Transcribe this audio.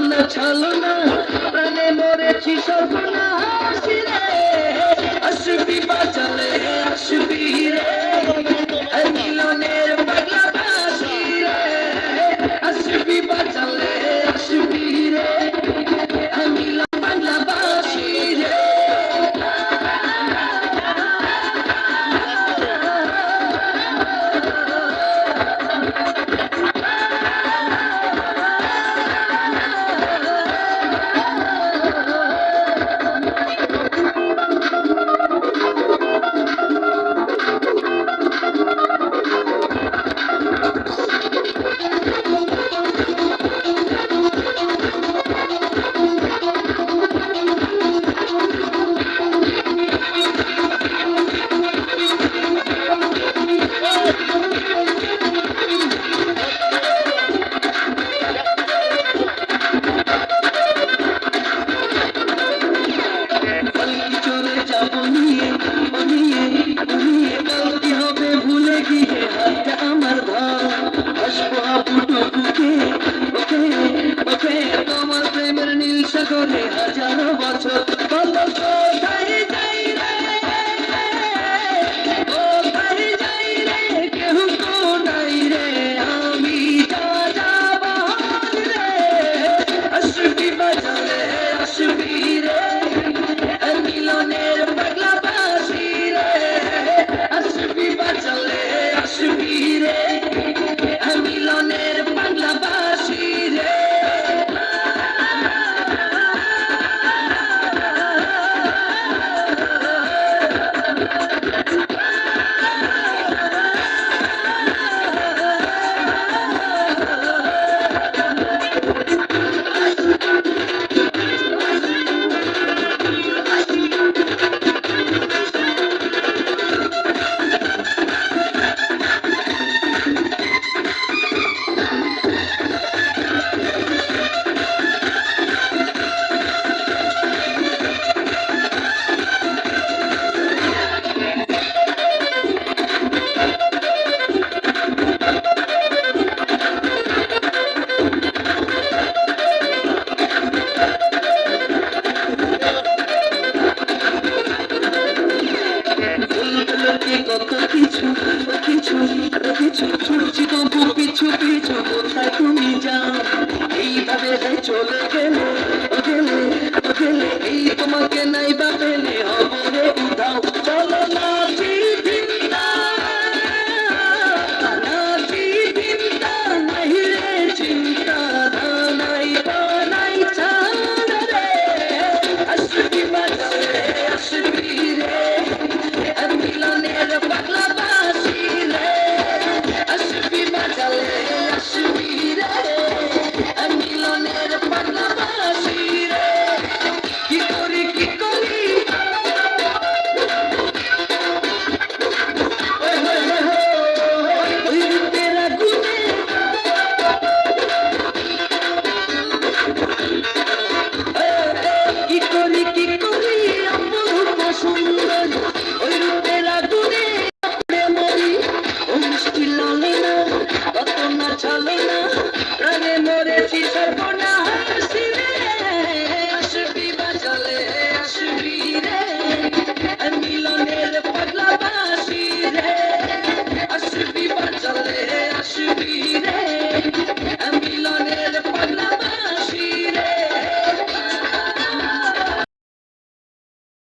না ছলনা প্রাণে মরেছি সর্বনাশ রে আসবি বাঁচালে আসবি রে মিলনের পাগলা বাঁশি রে আসবি বাঁচালে আসবি রে মিলন পাগলা বাঁশি রে তোমার প্রেমের নীল সাগরে হাজারো বছর বলো কোথায় যাই রে কোথায় যাই রে কেউ তো নাই রে আমি যা যাব রে আসবি বাজারে আসবি রে মিলনের পাগলা বাঁশি রে আসবি বাজালে আসবি রে মিলনের পাগলা বাঁশি রে কত কিছু কিছু কিছু ছুটছি তবু পিছু পিছু কোথায় তুমি যাও এইভাবে চলে গেলে গেলে গেলে এই তোমাকে নাই বা পেলে হবরে উঠাও চলো না চিন্তা নাহি রে চিন্তা নাই নাই চাঁদ রে আসবি বাজারে আসবি রে মিলনের পাগলা বাঁশি রে আসবি বাজালে আসবি রে মিলনের পাগলা বাঁশি রে কি করি ওই রূপের আগুনে কি করি অপরূপ সুন্দর ওই রূপের আগুনে মরি ও মিষ্টি লালনা কত না ছলনা প্রাণে মরেছি সর্বনা